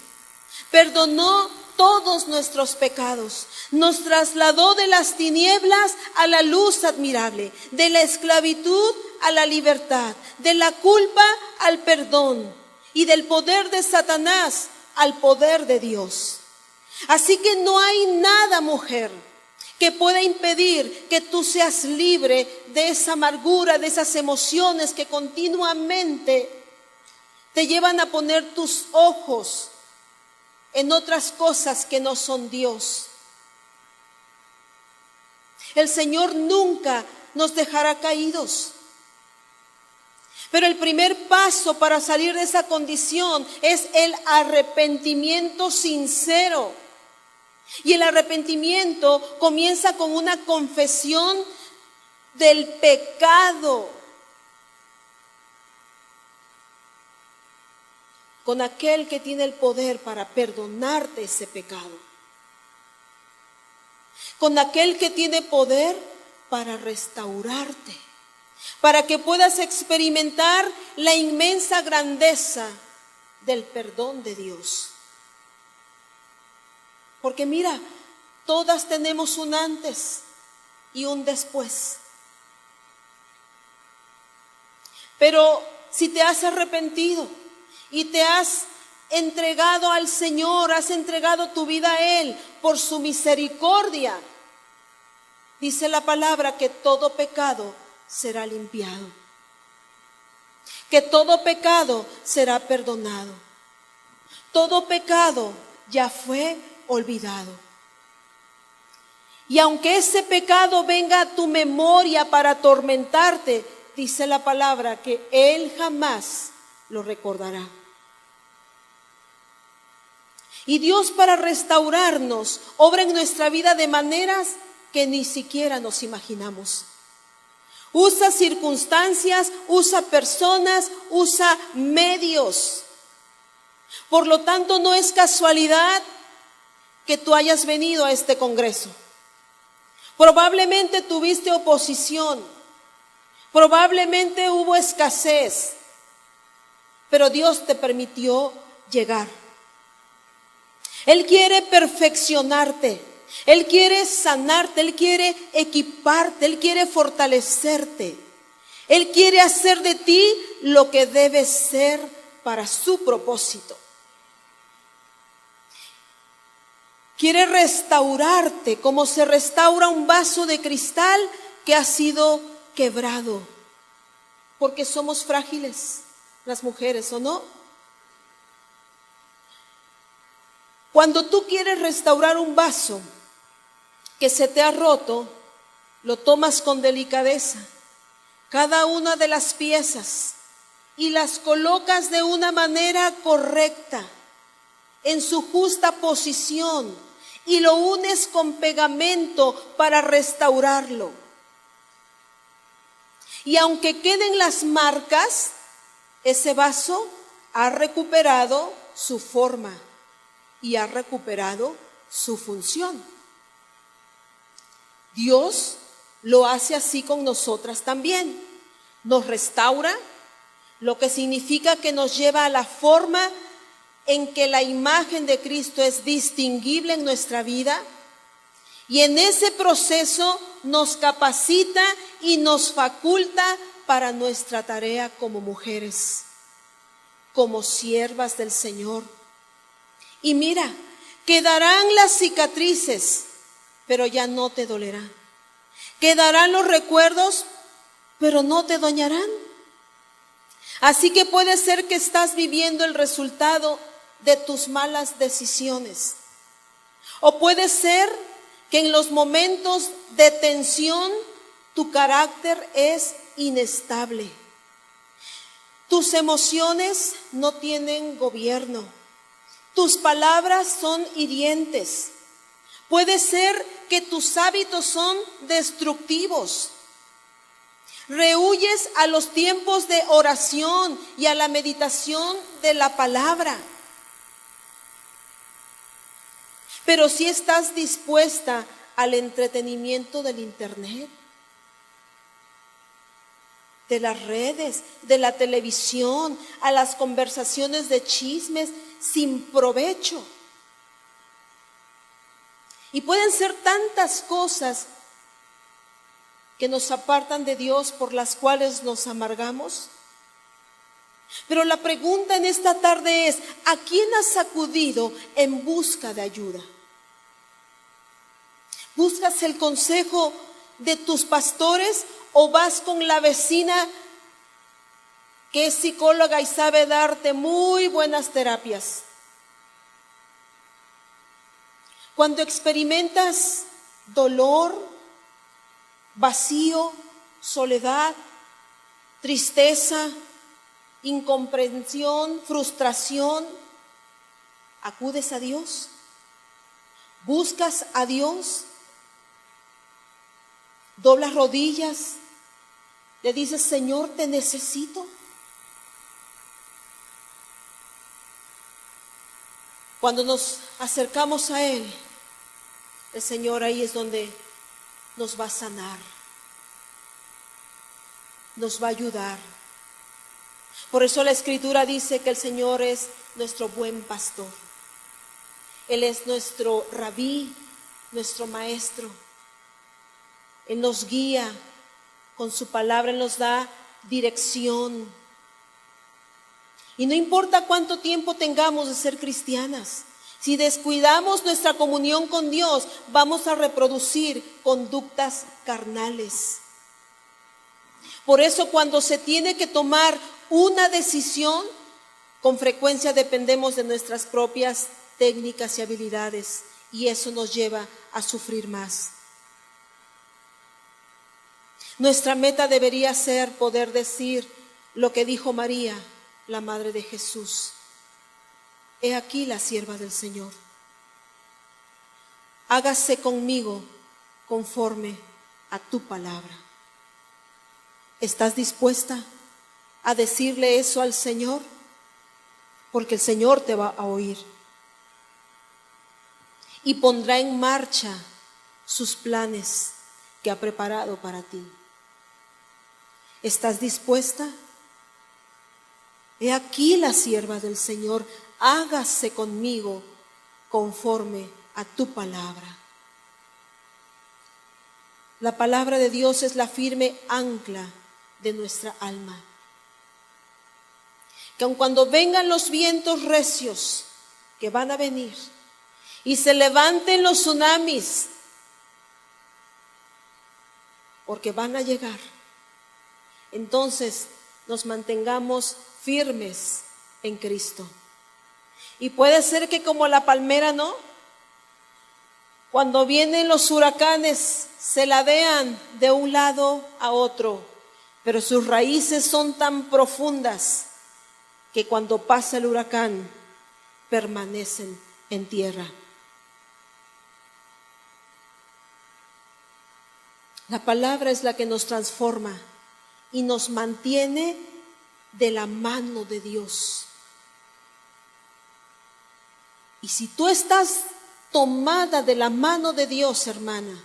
perdonó todos nuestros pecados, nos trasladó de las tinieblas a la luz admirable, de la esclavitud a la libertad, de la culpa al perdón y del poder de Satanás al poder de Dios. Así que no hay nada, mujer, que pueda impedir que tú seas libre de esa amargura, de esas emociones que continuamente te llevan a poner tus ojos en otras cosas que no son Dios. El Señor nunca nos dejará caídos. Pero el primer paso para salir de esa condición es el arrepentimiento sincero. Y el arrepentimiento comienza con una confesión del pecado, con aquel que tiene el poder para perdonarte ese pecado, con aquel que tiene poder para restaurarte, para que puedas experimentar la inmensa grandeza del perdón de Dios. Porque mira, todas tenemos un antes y un después. Pero si te has arrepentido y te has entregado al Señor, has entregado tu vida a Él por su misericordia, dice la palabra que todo pecado será limpiado, que todo pecado será perdonado, todo pecado ya fue olvidado. Y aunque ese pecado venga a tu memoria para atormentarte, dice la palabra que Él jamás lo recordará. Y Dios, para restaurarnos, obra en nuestra vida de maneras que ni siquiera nos imaginamos. Usa circunstancias, usa personas, usa medios. Por lo tanto, no es casualidad que tú hayas venido a este congreso. Probablemente tuviste oposición, probablemente hubo escasez, pero Dios te permitió llegar. Él quiere perfeccionarte, Él quiere sanarte, Él quiere equiparte, Él quiere fortalecerte. Él quiere hacer de ti lo que debes ser para su propósito. Quiere restaurarte como se restaura un vaso de cristal que ha sido quebrado. Porque somos frágiles, las mujeres, ¿o no? Cuando tú quieres restaurar un vaso que se te ha roto, lo tomas con delicadeza, cada una de las piezas, y las colocas de una manera correcta, en su justa posición, y lo unes con pegamento para restaurarlo. Y aunque queden las marcas, ese vaso ha recuperado su forma y ha recuperado su función. Dios lo hace así con nosotras también. Nos restaura, lo que significa que nos lleva a la forma en que la imagen de Cristo es distinguible en nuestra vida, y en ese proceso nos capacita y nos faculta para nuestra tarea como mujeres, como siervas del Señor. Y mira, quedarán las cicatrices, pero ya no te dolerán. Quedarán los recuerdos, pero no te dañarán. Así que puede ser que estás viviendo el resultado de tus malas decisiones. O puede ser que en los momentos de tensión tu carácter es inestable. Tus emociones no tienen gobierno. Tus palabras son hirientes. Puede ser que tus hábitos son destructivos. Rehuyes a los tiempos de oración y a la meditación de la palabra. Pero si estás dispuesta al entretenimiento del internet, de las redes, de la televisión, a las conversaciones de chismes sin provecho. Y pueden ser tantas cosas que nos apartan de Dios, por las cuales nos amargamos. Pero la pregunta en esta tarde es: ¿a quién has acudido en busca de ayuda? ¿Buscas el consejo de tus pastores o vas con la vecina que es psicóloga y sabe darte muy buenas terapias? Cuando experimentas dolor, vacío, soledad, tristeza, incomprensión, frustración, ¿acudes a Dios? ¿Buscas a Dios? ¿Doblas rodillas? ¿Le dices: Señor, te necesito? Cuando nos acercamos a Él, el Señor ahí es donde nos va a sanar, nos va a ayudar. Por eso la Escritura dice que el Señor es nuestro buen pastor. Él es nuestro rabí, nuestro maestro. Él nos guía con su palabra, Él nos da dirección. Y no importa cuánto tiempo tengamos de ser cristianas, si descuidamos nuestra comunión con Dios, vamos a reproducir conductas carnales. Por eso, cuando se tiene que tomar una decisión, con frecuencia dependemos de nuestras propias técnicas y habilidades, y eso nos lleva a sufrir más. Nuestra meta debería ser poder decir lo que dijo María, la madre de Jesús: he aquí la sierva del Señor, hágase conmigo conforme a tu palabra. ¿Estás dispuesta a decirle eso al Señor? Porque el Señor te va a oír y pondrá en marcha sus planes que ha preparado para ti. ¿Estás dispuesta? He aquí la sierva del Señor, hágase conmigo conforme a tu palabra. La palabra de Dios es la firme ancla de nuestra alma. Que aun cuando vengan los vientos recios que van a venir y se levanten los tsunamis, porque van a llegar, entonces nos mantengamos firmes en Cristo. Y puede ser que como la palmera, ¿no? Cuando vienen los huracanes, se ladean de un lado a otro, pero sus raíces son tan profundas que cuando pasa el huracán, permanecen en tierra. La palabra es la que nos transforma y nos mantiene de la mano de Dios. Y si tú estás tomada de la mano de Dios, hermana,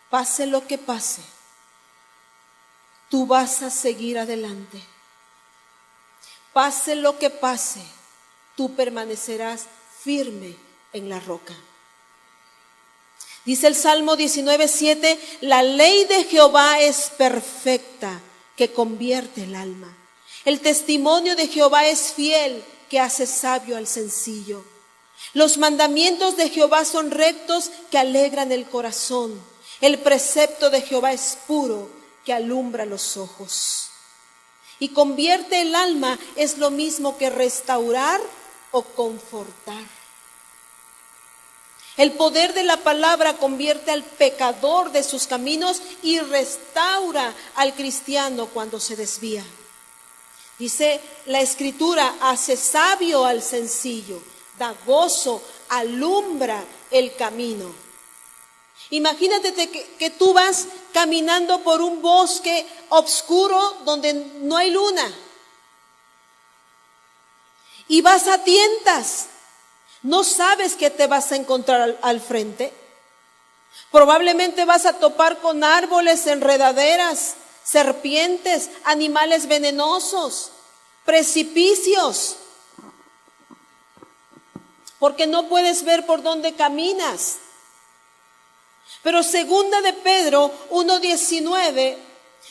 pase lo que pase, tú vas a seguir adelante. Pase lo que pase, tú permanecerás firme en la roca. Dice el Salmo 19:7, la ley de Jehová es perfecta, que convierte el alma. El testimonio de Jehová es fiel, que hace sabio al sencillo. Los mandamientos de Jehová son rectos, que alegran el corazón. El precepto de Jehová es puro, que alumbra los ojos. Y convierte el alma es lo mismo que restaurar o confortar. El poder de la palabra convierte al pecador de sus caminos y restaura al cristiano cuando se desvía. Dice la Escritura, hace sabio al sencillo, da gozo, alumbra el camino. Imagínate que tú vas caminando por un bosque oscuro donde no hay luna y vas a tientas. ¿No sabes qué te vas a encontrar al frente? Probablemente vas a topar con árboles, enredaderas, serpientes, animales venenosos, precipicios, porque no puedes ver por dónde caminas. Pero segunda de Pedro 1:19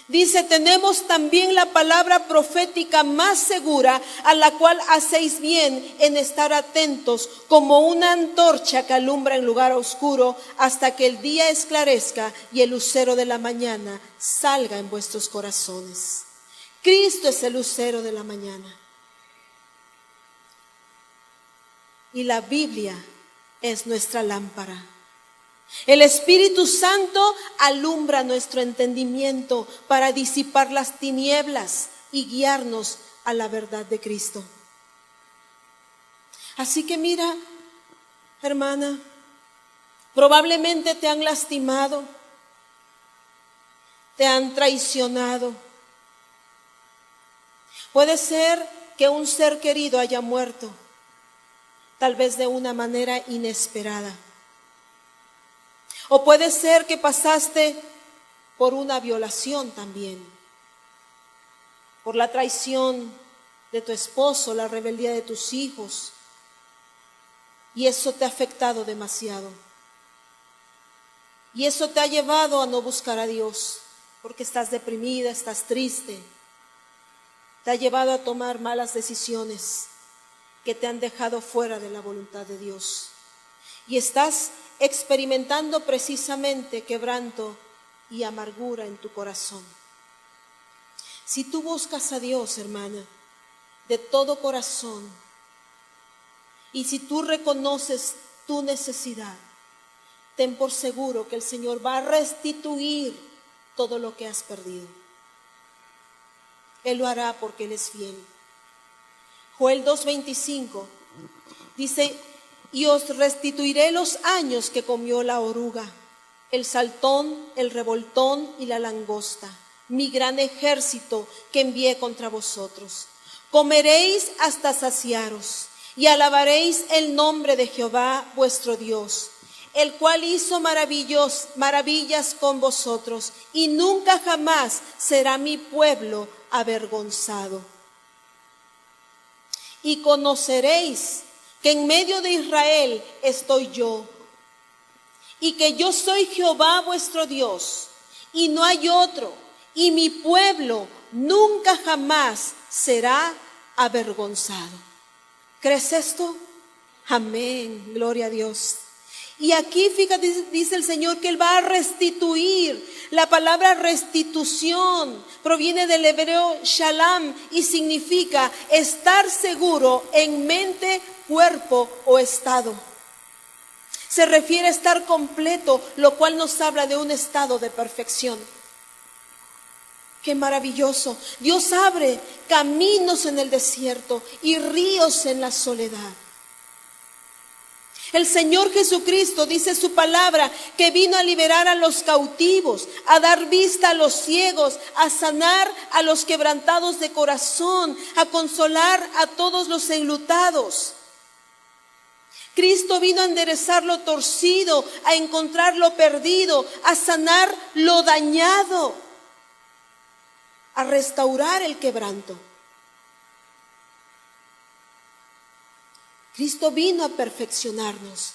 dice: tenemos también la palabra profética más segura, a la cual hacéis bien en estar atentos, como una antorcha que alumbra en lugar oscuro, hasta que el día esclarezca y el lucero de la mañana salga en vuestros corazones. Cristo es el lucero de la mañana. Y la Biblia es nuestra lámpara. El Espíritu Santo alumbra nuestro entendimiento para disipar las tinieblas y guiarnos a la verdad de Cristo. Así que mira, hermana, probablemente te han lastimado, te han traicionado. Puede ser que un ser querido haya muerto, tal vez de una manera inesperada. O puede ser que pasaste por una violación también, por la traición de tu esposo, la rebeldía de tus hijos, y eso te ha afectado demasiado. Y eso te ha llevado a no buscar a Dios, porque estás deprimida, estás triste. Te ha llevado a tomar malas decisiones que te han dejado fuera de la voluntad de Dios. Y estás experimentando precisamente quebranto y amargura en tu corazón. Si tú buscas a Dios, hermana, de todo corazón, y si tú reconoces tu necesidad, ten por seguro que el Señor va a restituir todo lo que has perdido. Él lo hará porque Él es fiel. Joel 2:25 dice: y os restituiré los años que comió la oruga, el saltón, el revoltón y la langosta, mi gran ejército que envié contra vosotros. Comeréis hasta saciaros y alabaréis el nombre de Jehová vuestro Dios, el cual hizo maravillas con vosotros, y nunca jamás será mi pueblo avergonzado. Y conoceréis que en medio de Israel estoy yo, y que yo soy Jehová vuestro Dios, y no hay otro, y mi pueblo nunca jamás será avergonzado. ¿Crees esto? Amén, gloria a Dios. Y aquí, fíjate, dice el Señor que Él va a restituir. La palabra restitución proviene del hebreo shalom y significa estar seguro en mente, cuerpo o estado. Se refiere a estar completo, lo cual nos habla de un estado de perfección. ¡Qué maravilloso! Dios abre caminos en el desierto y ríos en la soledad. El Señor Jesucristo dice su palabra que vino a liberar a los cautivos, a dar vista a los ciegos, a sanar a los quebrantados de corazón, a consolar a todos los enlutados. Cristo vino a enderezar lo torcido, a encontrar lo perdido, a sanar lo dañado, a restaurar el quebranto. Cristo vino a perfeccionarnos.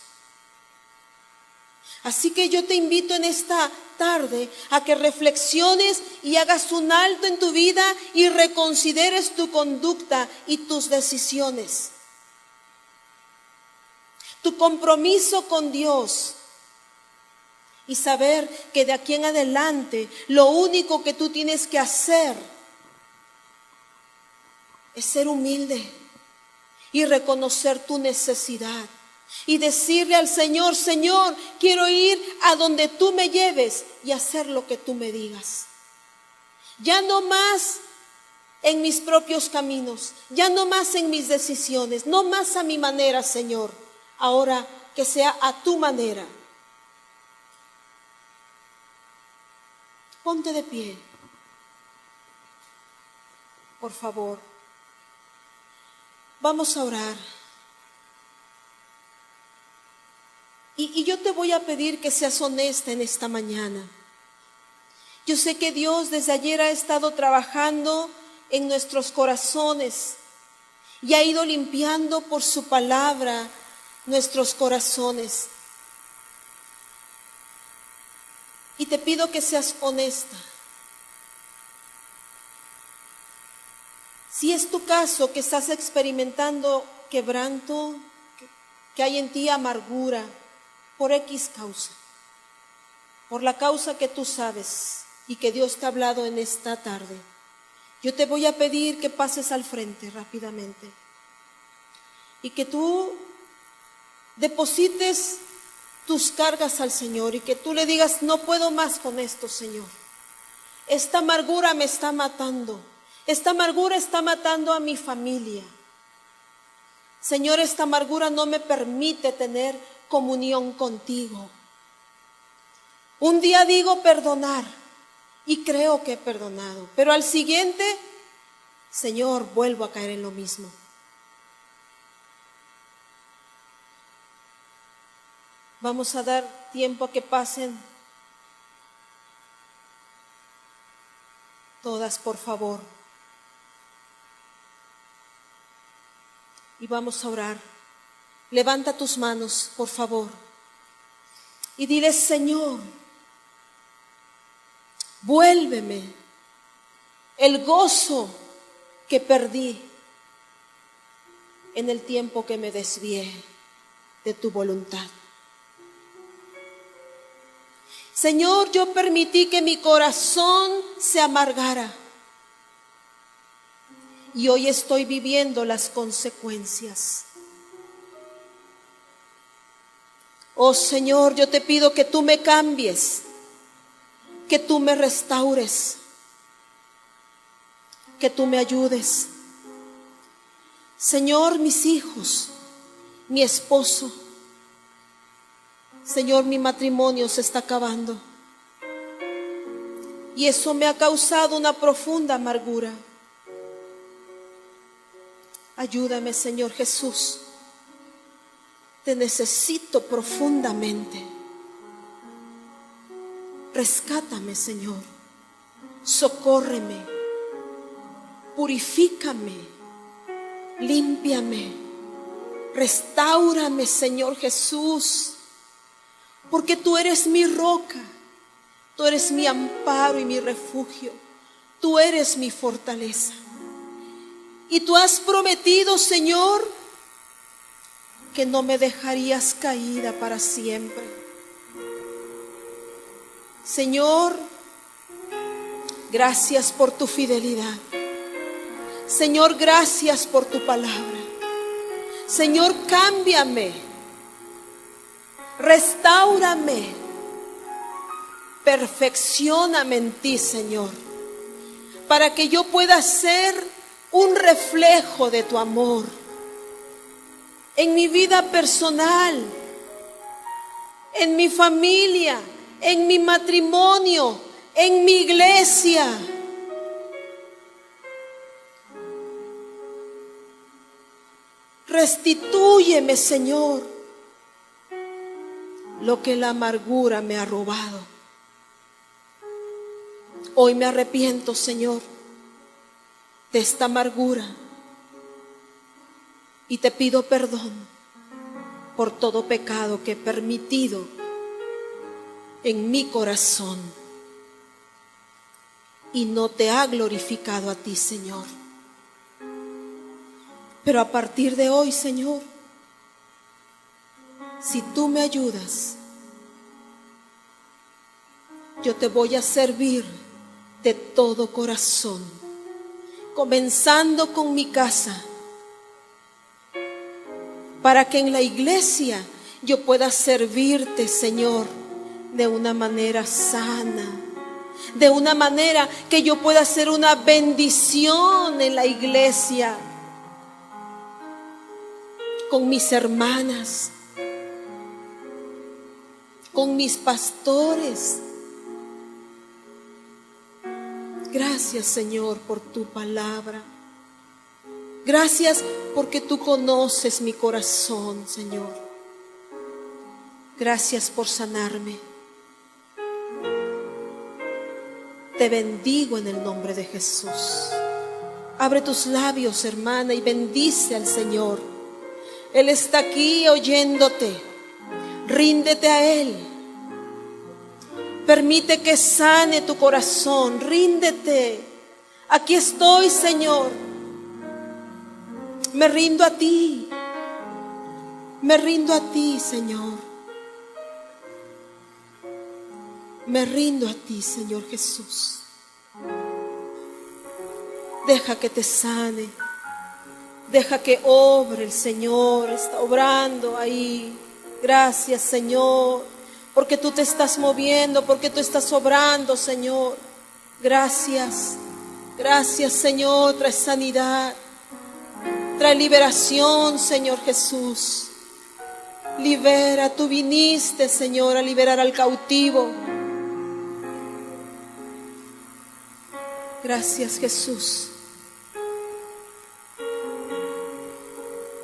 Así que yo te invito en esta tarde a que reflexiones y hagas un alto en tu vida y reconsideres tu conducta y tus decisiones. Tu compromiso con Dios. Y saber que de aquí en adelante lo único que tú tienes que hacer es ser humilde y reconocer tu necesidad y decirle al Señor: Señor, quiero ir a donde tú me lleves y hacer lo que tú me digas. Ya no más en mis propios caminos, ya no más en mis decisiones, no más a mi manera, Señor. Ahora que sea a tu manera. Ponte de pie, por favor. Vamos a orar. Y yo te voy a pedir que seas honesta en esta mañana. Yo sé que Dios desde ayer ha estado trabajando en nuestros corazones y ha ido limpiando por su palabra nuestros corazones. Y te pido que seas honesta. Si es tu caso, que estás experimentando quebranto, que hay en ti amargura, por X causa, por la causa que tú sabes y que Dios te ha hablado en esta tarde, yo te voy a pedir que pases al frente rápidamente y que tú deposites tus cargas al Señor y que tú le digas: no puedo más con esto, Señor. Esta amargura me está matando. Esta amargura está matando a mi familia. Señor, esta amargura no me permite tener comunión contigo. Un día digo perdonar y creo que he perdonado, pero al siguiente, Señor, vuelvo a caer en lo mismo. Vamos a dar tiempo a que pasen todas, por favor. Y vamos a orar. Levanta tus manos, por favor, y dile: Señor, vuélveme el gozo que perdí en el tiempo que me desvié de tu voluntad. Señor, yo permití que mi corazón se amargara y hoy estoy viviendo las consecuencias. Oh Señor, yo te pido que tú me cambies, que tú me restaures, que tú me ayudes. Señor, mis hijos, mi esposo, Señor, mi matrimonio se está acabando y eso me ha causado una profunda amargura. Ayúdame, Señor Jesús. Te necesito profundamente. Rescátame, Señor. Socórreme. Purifícame. Límpiame. Restáurame, Señor Jesús. Porque tú eres mi roca. Tú eres mi amparo y mi refugio. Tú eres mi fortaleza. Y tú has prometido, Señor, que no me dejarías caída para siempre. Señor, gracias por tu fidelidad. Señor, gracias por tu palabra. Señor, cámbiame, restáurame, perfeccióname en ti, Señor, para que yo pueda ser un reflejo de tu amor en mi vida personal, en mi familia, en mi matrimonio, en mi iglesia. Restitúyeme, Señor, lo que la amargura me ha robado. Hoy me arrepiento, Señor, de esta amargura y te pido perdón por todo pecado que he permitido en mi corazón y no te ha glorificado a ti, Señor. Pero a partir de hoy, Señor, si tú me ayudas, yo te voy a servir de todo corazón, comenzando con mi casa, para que en la iglesia yo pueda servirte, Señor, de una manera sana, de una manera que yo pueda ser una bendición en la iglesia, con mis hermanas, con mis pastores. Gracias, Señor, por tu palabra. Gracias porque tú conoces mi corazón, Señor. Gracias por sanarme. Te bendigo en el nombre de Jesús. Abre tus labios, hermana, y bendice al Señor. Él está aquí oyéndote. Ríndete a Él. Permite que sane tu corazón. Ríndete. Aquí estoy, Señor. Me rindo a ti. Me rindo a ti, Señor. Me rindo a ti, Señor Jesús. Deja que te sane. Deja que obre el Señor. Está obrando ahí. Gracias, Señor, porque tú te estás moviendo, porque tú estás obrando, Señor. Gracias. Gracias, Señor. Trae sanidad. Trae liberación, Señor Jesús. Libera. Tú viniste, Señor, a liberar al cautivo. Gracias, Jesús.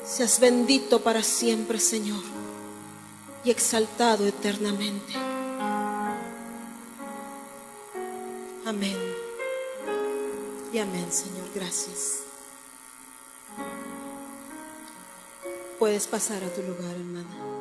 Seas bendito para siempre, Señor, y exaltado eternamente. Amén. Y amén, Señor. Gracias. Puedes pasar a tu lugar, hermana.